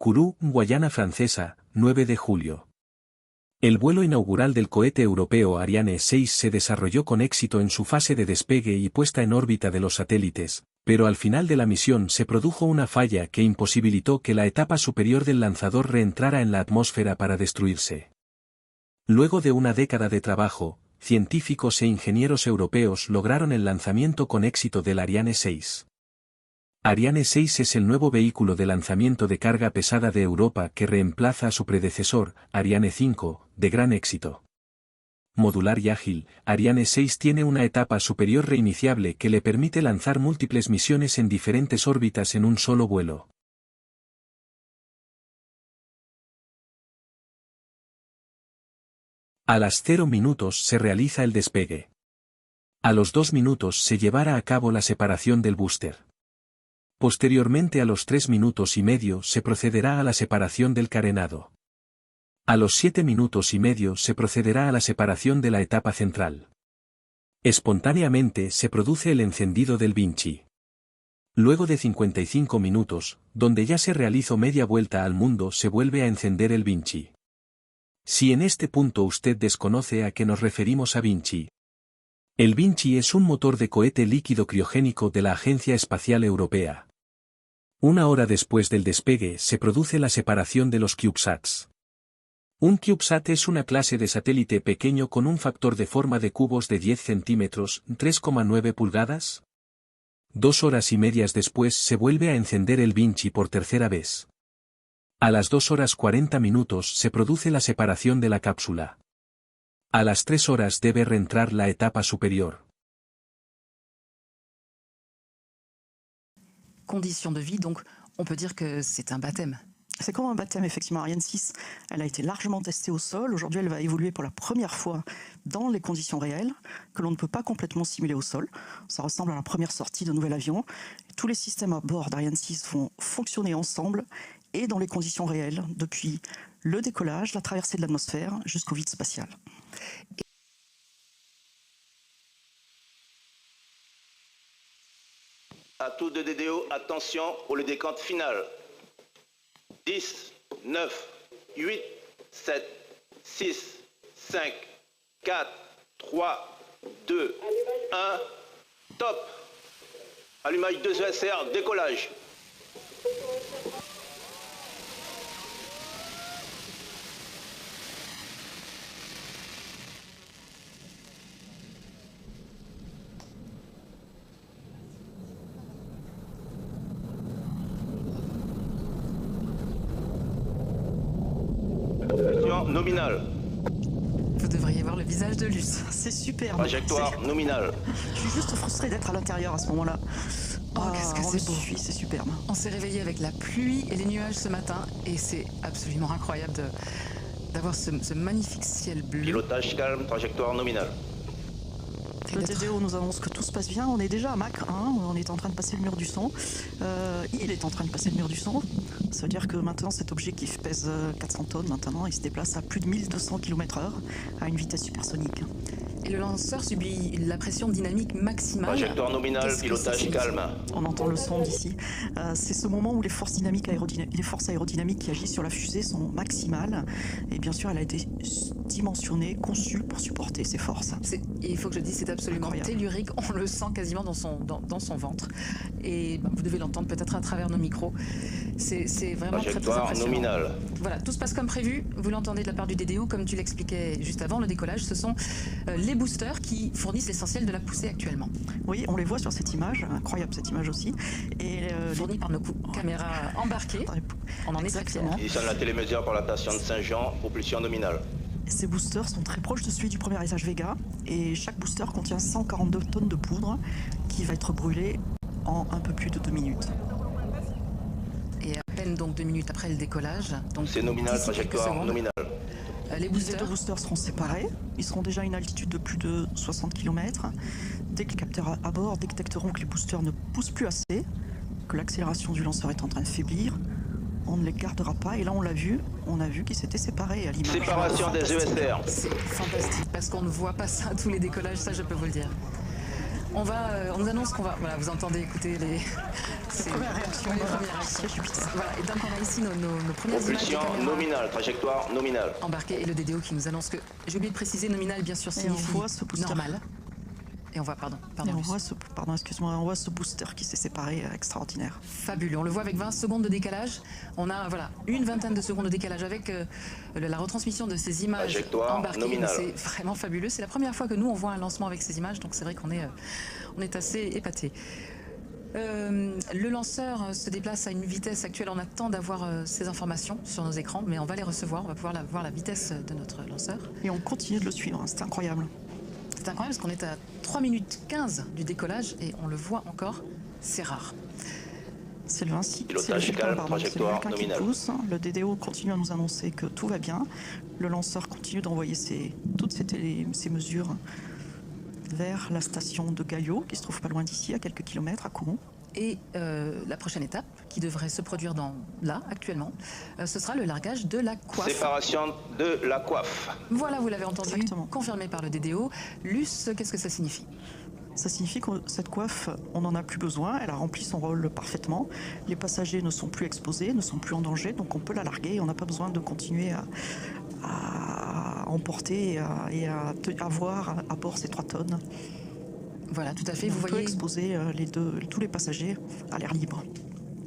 Kourou, Guayana Francesa, 9 de julio. El vuelo inaugural del cohete europeo Ariane 6 se desarrolló con éxito en su fase de despegue y puesta en órbita de los satélites, pero al final de la misión se produjo una falla que imposibilitó que la etapa superior del lanzador reentrara en la atmósfera para destruirse. Luego de una década de trabajo, científicos e ingenieros europeos lograron el lanzamiento con éxito del Ariane 6. Ariane 6 es el nuevo vehículo de lanzamiento de carga pesada de Europa que reemplaza a su predecesor, Ariane 5, de gran éxito. Modular y ágil, Ariane 6 tiene una etapa superior reiniciable que le permite lanzar múltiples misiones en diferentes órbitas en un solo vuelo. A las 0 minutos se realiza el despegue. A los 2 minutos se llevará a cabo la separación del booster. Posteriormente a los 3 minutos y medio se procederá a la separación del carenado. A los 7 minutos y medio se procederá a la separación de la etapa central. Espontáneamente se produce el encendido del Vinci. Luego de 55 minutos, donde ya se realizó media vuelta al mundo, se vuelve a encender el Vinci. Si en este punto usted desconoce a qué nos referimos a Vinci. El Vinci es un motor de cohete líquido criogénico de la Agencia Espacial Europea. Una hora después del despegue se produce la separación de los CubeSats. Un CubeSat es una clase de satélite pequeño con un factor de forma de cubos de 10 centímetros, 3,9 pulgadas. 2 horas y medias después se vuelve a encender el Vinci por tercera vez. A las 2 horas 40 minutos se produce la separación de la cápsula. A las 3 horas debe reentrar la etapa superior. Conditions de vie, donc on peut dire que c'est un baptême. C'est comme un baptême, effectivement. Ariane 6, elle a été largement testée au sol. Aujourd'hui, elle va évoluer pour la première fois dans les conditions réelles, que l'on ne peut pas complètement simuler au sol. Ça ressemble à la première sortie d'un nouvel avion. Tous les systèmes à bord d'Ariane 6 vont fonctionner ensemble et dans les conditions réelles, depuis le décollage, la traversée de l'atmosphère, jusqu'au vide spatial. À tout de DDO, attention pour le décompte final. 10, 9, 8, 7, 6, 5, 4, 3, 2, 1, top. Allumage 2 ESR, décollage. Nominal. Vous devriez voir le visage de Luce. C'est super. Trajectoire nominale. Je suis juste frustrée d'être à l'intérieur à ce moment-là. Oh, qu'est-ce que c'est beau. C'est superbe. On s'est réveillé avec la pluie et les nuages ce matin et c'est absolument incroyable d'avoir ce magnifique ciel bleu. Pilotage calme, trajectoire nominale. Le TDO nous annonce que tout se passe bien. On est déjà à Mach 1, on est en train de passer le mur du son. Il est en train de passer le mur du son. Ça veut dire que maintenant cet objet qui pèse 400 tonnes, maintenant il se déplace à plus de 1200 km/h à une vitesse supersonique. Et le lanceur subit la pression dynamique maximale. Trajectoire nominale, pilotage calme. On entend le son d'ici. C'est ce moment où les forces aérodynamiques qui agissent sur la fusée sont maximales. Et bien sûr, elle a été dimensionnée, conçue pour supporter ces forces. Il faut que je dise, c'est absolument incroyable. Tellurique. On le sent quasiment dans son ventre. Et vous devez l'entendre peut-être à travers nos micros. C'est vraiment très impressionnant. Nominale. Voilà, tout se passe comme prévu. Vous l'entendez de la part du DDO, comme tu l'expliquais juste avant le décollage. Ce sont les boosters qui fournissent l'essentiel de la poussée actuellement. Oui, on les voit sur cette image, incroyable cette image aussi. Et fournis par nos caméras embarquées. On en est très fiers. Ils sont la télémesure par la station de Saint-Jean, propulsion nominale. Ces boosters sont très proches de celui du premier étage Vega et chaque booster contient 142 tonnes de poudre qui va être brûlée en un peu plus de 2 minutes. Et à peine donc 2 minutes après le décollage. C'est nominal, trajectoire nominale. Les deux boosters seront séparés. Ils seront déjà à une altitude de plus de 60 km. Dès que les capteurs à bord détecteront que les boosters ne poussent plus assez, que l'accélération du lanceur est en train de faiblir, on ne les gardera pas. Et là, on a vu qu'ils s'étaient séparés à l'image. Séparation des ESR. C'est fantastique parce qu'on ne voit pas ça à tous les décollages, ça je peux vous le dire. On nous annonce qu'on va, voilà, vous entendez, écoutez les premières réactions. Voilà, et donc on a ici nos premières Propulsion nominale, trajectoire nominale. Embarquées et le DDO qui nous annonce que, j'ai oublié de préciser, nominal bien sûr signifie normal. Et on voit, on voit ce booster qui s'est séparé, extraordinaire. Fabuleux, on le voit avec 20 secondes de décalage. On a une vingtaine de secondes de décalage avec la retransmission de ces images embarquées. C'est vraiment fabuleux. C'est la première fois que nous on voit un lancement avec ces images, donc c'est vrai qu'on est assez épatés. Le lanceur se déplace à une vitesse actuelle. On attend d'avoir ces informations sur nos écrans, mais on va les recevoir. On va pouvoir voir la vitesse de notre lanceur. Et on continue de le suivre, c'est incroyable. C'est incroyable parce qu'on est à 3 minutes 15 du décollage et on le voit encore, c'est rare. C'est le Vinci, pilotage calme, trajectoire nominale. Qui pousse. Le DDO continue à nous annoncer que tout va bien. Le lanceur continue d'envoyer toutes ces mesures vers la station de Gallo, qui se trouve pas loin d'ici, à quelques kilomètres, à Kourou. Et la prochaine étape, qui devrait se produire là, actuellement, ce sera le largage de la coiffe. Séparation de la coiffe. Voilà, vous l'avez entendu, exactement. Confirmé par le DDO. Luce, qu'est-ce que ça signifie? Ça signifie que cette coiffe, on n'en a plus besoin, elle a rempli son rôle parfaitement. Les passagers ne sont plus exposés, ne sont plus en danger, donc on peut la larguer et on n'a pas besoin de continuer à emporter et à avoir à bord ces 3 tonnes. Voilà, tout à fait. Vous voyez exposer tous les passagers à l'air libre.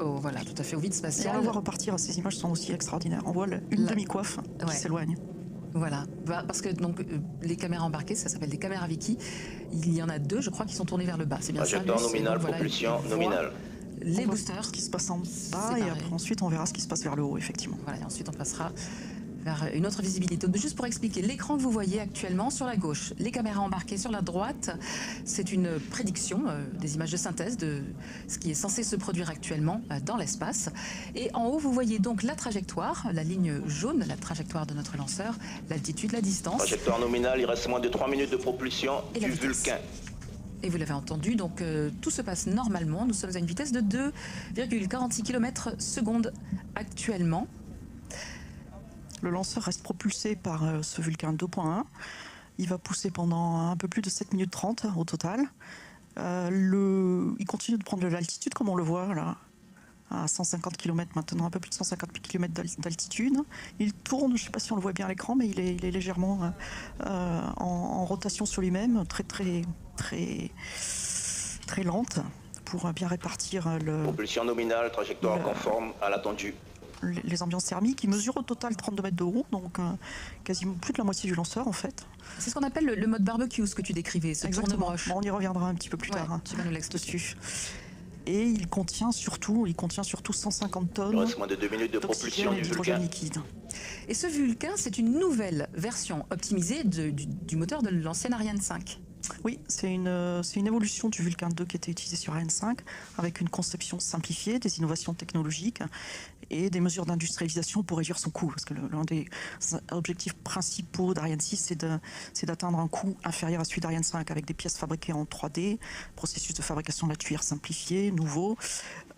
Oh, voilà, tout à fait, au vide spatial. Et on va repartir, ces images sont aussi extraordinaires. On voit une demi-coiffe qui s'éloigne. Voilà, parce que donc, les caméras embarquées, ça s'appelle des caméras Vicky. Il y en a 2, je crois, qui sont tournées vers le bas. C'est bien ça. Trajectoire nominale, propulsion nominale. Les boosters. Ce qui se passe en bas et après, ensuite on verra ce qui se passe vers le haut, effectivement. Voilà, et ensuite on passera vers une autre visibilité. Donc, juste pour expliquer, l'écran que vous voyez actuellement sur la gauche, les caméras embarquées sur la droite, c'est une prédiction des images de synthèse de ce qui est censé se produire actuellement dans l'espace. Et en haut, vous voyez donc la trajectoire, la ligne jaune, la trajectoire de notre lanceur, l'altitude, la distance. Trajectoire nominale, il reste moins de 3 minutes de propulsion du Vulcain. Et vous l'avez entendu, donc tout se passe normalement. Nous sommes à une vitesse de 2,46 km/s actuellement. Le lanceur reste propulsé par ce Vulcain 2.1. Il va pousser pendant un peu plus de 7 minutes 30 au total. Il continue de prendre de l'altitude, comme on le voit là, à 150 km maintenant, un peu plus de 150 km d'altitude. Il tourne, je ne sais pas si on le voit bien à l'écran, mais il est légèrement en rotation sur lui-même, très lente, pour bien répartir propulsion nominale, trajectoire conforme à l'attendu. Les ambiances thermiques. Il mesure au total 32 mètres de haut, donc quasiment plus de la moitié du lanceur en fait. C'est ce qu'on appelle le mode barbecue, ce que tu décrivais, ce tourne-broche. Bon, on y reviendra un petit peu plus tard. Tu vas nous l'expliquer. Et il contient surtout 150 tonnes. Il reste moins de 2 minutes de propulsion du Vulcain liquide. Et ce Vulcain, c'est une nouvelle version optimisée du moteur de l'ancienne Ariane 5. Oui, c'est une évolution du Vulcain 2 qui était utilisé sur Ariane 5, avec une conception simplifiée, des innovations technologiques et des mesures d'industrialisation pour réduire son coût. Parce que l'un des objectifs principaux d'Ariane 6, c'est d'atteindre un coût inférieur à celui d'Ariane 5, avec des pièces fabriquées en 3D, processus de fabrication de la tuyère simplifié, nouveau.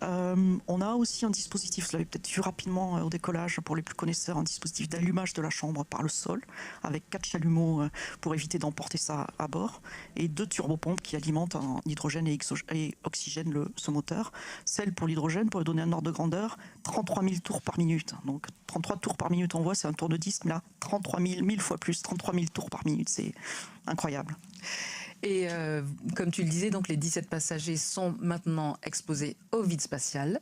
On a aussi un dispositif, vous l'avez peut-être vu rapidement au décollage, pour les plus connaisseurs, un dispositif d'allumage de la chambre par le sol, avec 4 chalumeaux pour éviter d'emporter ça à bord, et 2 turbopompes qui alimentent en hydrogène et oxygène ce moteur. Celle pour l'hydrogène, pour lui donner un ordre de grandeur, 33 000 tours par minute. Donc 33 tours par minute, on voit, c'est un tour de disque, mais là, 33 000, 1000 fois plus, 33 000 tours par minute, c'est incroyable. Et comme tu le disais, donc les 17 passagers sont maintenant exposés au vide spatial.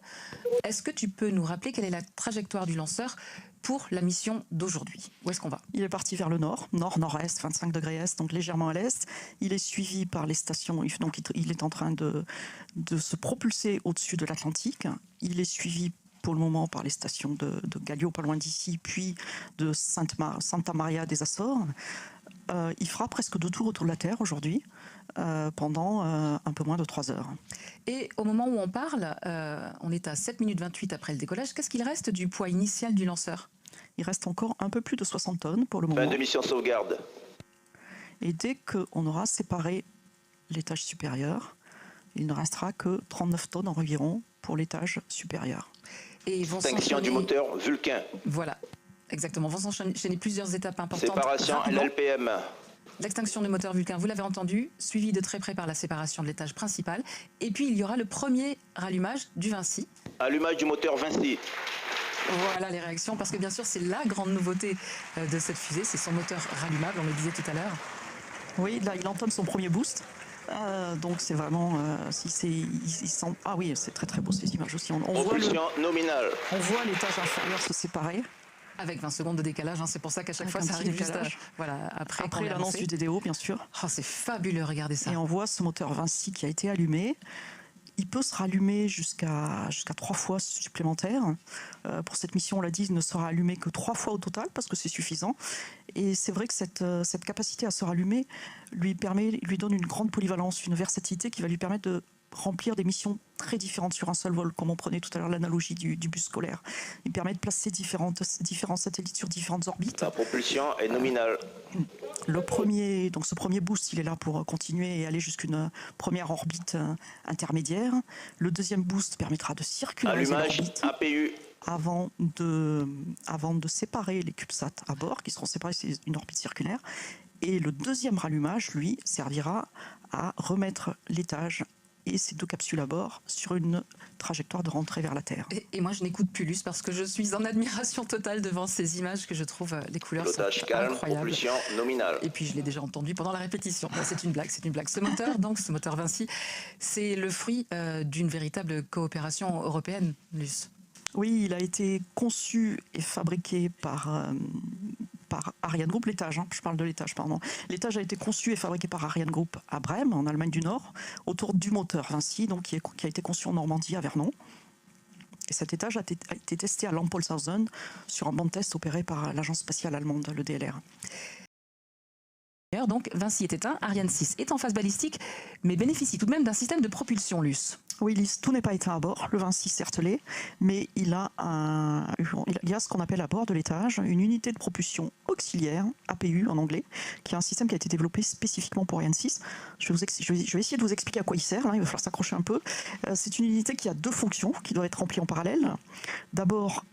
Est-ce que tu peux nous rappeler quelle est la trajectoire du lanceur pour la mission d'aujourd'hui? Où est-ce qu'on va? Il est parti vers le nord, nord-nord-est, 25 degrés est, donc légèrement à l'est. Il est suivi par les stations, donc il est en train de se propulser au-dessus de l'Atlantique. Il est suivi pour le moment par les stations de Gallo, pas loin d'ici, puis de Santa Maria des Açores. Il fera presque 2 tours autour de la Terre aujourd'hui, pendant un peu moins de 3 heures. Et au moment où on parle, on est à 7 minutes 28 après le décollage. Qu'est-ce qu'il reste du poids initial du lanceur? Il reste encore un peu plus de 60 tonnes pour le moment. Fin de mission sauvegarde. Et dès qu'on aura séparé l'étage supérieur, il ne restera que 39 tonnes environ pour l'étage supérieur. Et ils vont extinction du moteur Vulcain. Voilà. Exactement, vont s'enchaîner plusieurs étapes importantes. Séparation LLPM. l'extinction du moteur Vulcain, vous l'avez entendu, suivi de très près par la séparation de l'étage principal. Et puis, il y aura le premier rallumage du Vinci. Allumage du moteur Vinci. Voilà les réactions, parce que bien sûr, c'est la grande nouveauté de cette fusée, c'est son moteur rallumable, on le disait tout à l'heure. Oui, là, il entame son premier boost. Donc c'est vraiment, ah oui, c'est très très beau ces images aussi. Propulsion nominale. On voit l'étage inférieur se séparer. Avec 20 secondes de décalage, hein, c'est pour ça qu'à chaque fois ça arrive juste voilà, après l'annonce du DDO, bien sûr. Oh, c'est fabuleux, regardez ça. Et on voit ce moteur Vinci qui a été allumé. Il peut se rallumer jusqu'à 3 fois supplémentaires. Pour cette mission, on l'a dit, il ne sera allumé que 3 fois au total parce que c'est suffisant. Et c'est vrai que cette capacité à se rallumer lui donne une grande polyvalence, une versatilité qui va lui permettre de remplir des missions très différentes sur un seul vol, comme on prenait tout à l'heure l'analogie du bus scolaire. Il permet de placer différents satellites sur différentes orbites. La propulsion est nominale. Donc ce premier boost, il est là pour continuer et aller jusqu'à première orbite intermédiaire. Le deuxième boost permettra de circulariser l'orbite avant de séparer les CubeSats à bord, qui seront séparés, c'est une orbite circulaire. Et le deuxième rallumage, lui, servira à remettre l'étage et ces 2 capsules à bord sur une trajectoire de rentrée vers la Terre. Et moi, je n'écoute plus Luce parce que je suis en admiration totale devant ces images que je trouve, les couleurs sont calme, incroyables. Propulsion nominale. Et puis, je l'ai déjà entendu pendant la répétition. C'est une blague, c'est une blague. Ce moteur, donc, ce moteur Vinci, c'est le fruit d'une véritable coopération européenne, Luce. Oui, il a été conçu et fabriqué par Ariane Group, l'étage, je parle de l'étage, pardon. L'étage a été conçu et fabriqué par Ariane Group à Brême, en Allemagne du Nord, autour du moteur Vinci, donc qui a été conçu en Normandie, à Vernon. Et cet étage a été testé à Lampolshausen sur un banc de test opéré par l'agence spatiale allemande, le DLR. Donc, Vinci est éteint, Ariane 6 est en phase balistique, mais bénéficie tout de même d'un système de propulsion, Luce. Oui, Lise, tout n'est pas éteint à bord. Le Vinci, certes l'est, mais il y a ce qu'on appelle à bord de l'étage une unité de propulsion auxiliaire, APU en anglais, qui est un système qui a été développé spécifiquement pour Ariane 6. Je vais essayer de vous expliquer à quoi il sert, là, il va falloir s'accrocher un peu. C'est une unité qui a 2 fonctions qui doivent être remplies en parallèle. D'abord,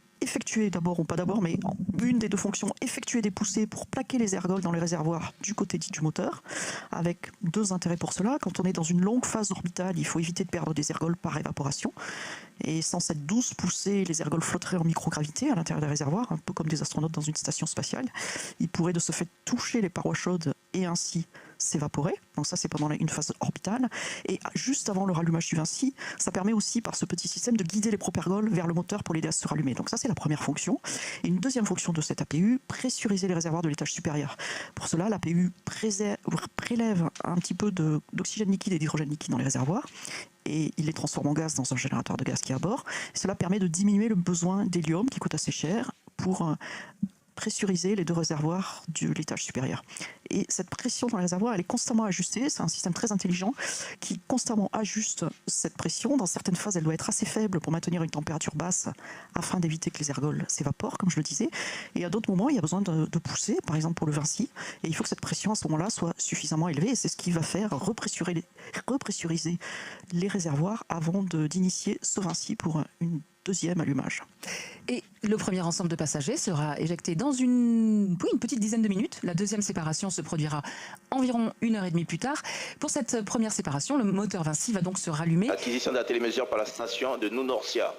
mais une des 2 fonctions, effectuer des poussées pour plaquer les ergols dans les réservoirs du côté dit du moteur, avec 2 intérêts pour cela. Quand on est dans une longue phase orbitale, il faut éviter de perdre des ergols par évaporation. Et sans cette douce poussée, les ergols flotteraient en microgravité à l'intérieur des réservoirs, un peu comme des astronautes dans une station spatiale. Ils pourraient de ce fait toucher les parois chaudes et ainsi s'évaporer. Donc ça, c'est pendant une phase orbitale. Et juste avant le rallumage du Vinci, ça permet aussi, par ce petit système, de guider les propergols vers le moteur pour l'aider à se rallumer. Donc ça, c'est la première fonction. Et une deuxième fonction de cette APU, pressuriser les réservoirs de l'étage supérieur. Pour cela, l'APU prélève un petit peu d'oxygène liquide et d'hydrogène liquide dans les réservoirs et il les transforme en gaz dans un générateur de gaz qui est à bord. Et cela permet de diminuer le besoin d'hélium qui coûte assez cher pour pressuriser les 2 réservoirs de l'étage supérieur. Et cette pression dans les réservoirs, elle est constamment ajustée. C'est un système très intelligent qui constamment ajuste cette pression. Dans certaines phases, elle doit être assez faible pour maintenir une température basse afin d'éviter que les ergols s'évaporent, comme je le disais. Et à d'autres moments, il y a besoin de pousser, par exemple pour le Vinci. Et il faut que cette pression à ce moment-là soit suffisamment élevée. Et c'est ce qui va faire repressuriser les réservoirs avant d'initier ce Vinci pour une deuxième allumage. Et le premier ensemble de passagers sera éjecté dans une petite dizaine de minutes. La deuxième séparation se produira environ 1h30 plus tard. Pour cette première séparation, le moteur Vinci va donc se rallumer. Acquisition de la télémesure par la station de New-Norcia.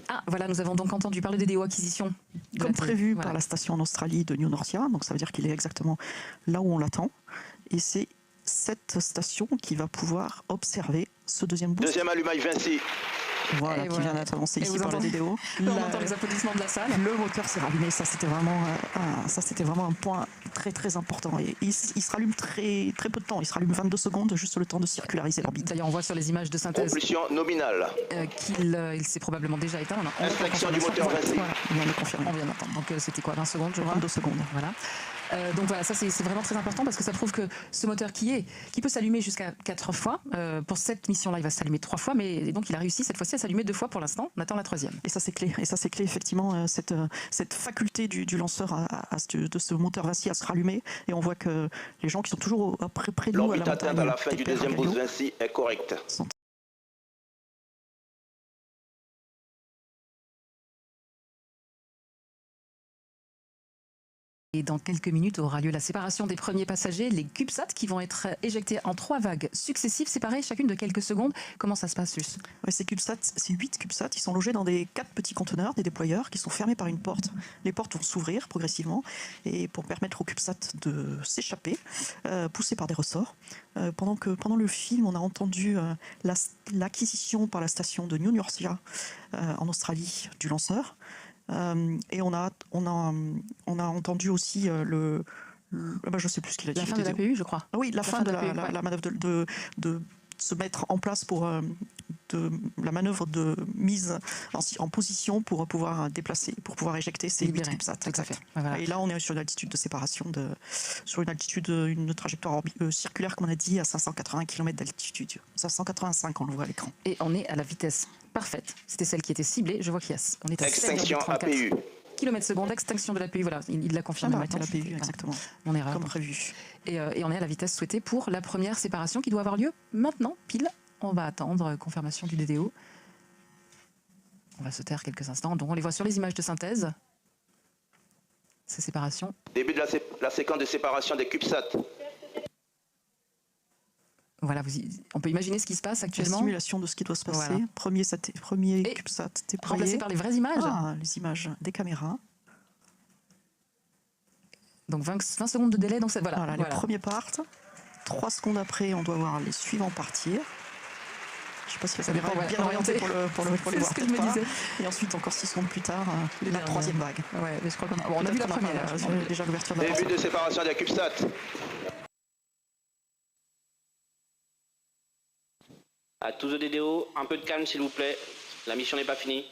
Ah, voilà, nous avons donc entendu parler des DDO acquisition. Comme prévu par la station en Australie de New-Norcia, donc ça veut dire qu'il est exactement là où on l'attend. Et c'est cette station qui va pouvoir observer ce deuxième boost. Deuxième allumage Vinci. Voilà, qui vient d'être annoncé ici par la DDO. On entend les applaudissements de la salle. Le moteur s'est rallumé, ça c'était vraiment un point très très important. Et il se rallume très peu de temps, il se rallume 22 secondes, juste le temps de circulariser l'orbite. D'ailleurs, on voit sur les images de synthèse propulsion nominale qu'il s'est probablement déjà éteint. Inspection du moteur Vinci. Voilà, on vient de confirmer. On vient d'entendre. Donc c'était quoi, 20 secondes, je crois 22 secondes. Voilà. Donc voilà, ça c'est vraiment très important parce que ça prouve que ce moteur qui peut s'allumer jusqu'à 4 fois, pour cette mission-là il va s'allumer 3 fois, mais donc il a réussi cette fois-ci à s'allumer 2 fois pour l'instant, on attend la 3e. Et ça c'est clé, effectivement, cette faculté du lanceur de ce moteur Vinci à se rallumer, et on voit que les gens qui sont toujours près de nous à la montagne, l'orbite atteinte à la fin du deuxième boost Vinci est correcte. Et dans quelques minutes aura lieu la séparation des premiers passagers, les CubeSats, qui vont être éjectés en 3 vagues successives, séparées chacune de quelques secondes. Comment ça se passe, Luce? Ces CubeSats, ces 8 CubeSats, ils sont logés dans des 4 petits conteneurs, des déployeurs, qui sont fermés par une porte. Les portes vont s'ouvrir progressivement et pour permettre aux CubeSats de s'échapper, poussés par des ressorts. Pendant le film, on a entendu l'acquisition par la station de New Norcia en Australie du lanceur. Et on a entendu aussi je ne sais plus ce qu'il a dit. La fin de l'APU, je crois. Ah oui, la fin de la manœuvre de se mettre en place pour la manœuvre de mise en position pour pouvoir déplacer, pour pouvoir éjecter ces 8 CubeSats. Tout à fait. Voilà. Et là, on est sur une altitude de séparation, sur une trajectoire circulaire, comme on a dit, à 580 km d'altitude. 585, on le voit à l'écran. Et on est à la vitesse parfaite. C'était celle qui était ciblée. Je vois qu'il y a... On est à extinction APU. Km/s, extinction de l'APU, voilà, il l'a confirmé maintenant. L'APU, exactement. Mon erreur. Comme prévu. Et on est à la vitesse souhaitée pour la première séparation qui doit avoir lieu maintenant, pile. On va attendre confirmation du DDO. On va se taire quelques instants. Donc on les voit sur les images de synthèse. Ces séparations. Début de la séquence de séparation des CubeSats. Voilà, on peut imaginer ce qui se passe actuellement. La simulation de ce qui doit se passer. Voilà. Premier CubeSat déployé. Remplacé par les vraies images. Les images des caméras. Donc 20 secondes de délai. Donc voilà, les premiers partent. 3 secondes après, on doit voir les suivants partir. Je ne sais pas si la caméra est bien orientée pour les voir. Ce que je me disais. Et ensuite, encore 6 secondes plus tard, la troisième vague. Ouais, mais je crois qu'on a vu la première. Déjà l'ouverture de la début de séparation des CubeSats. À tous aux DDO, un peu de calme s'il vous plaît. La mission n'est pas finie.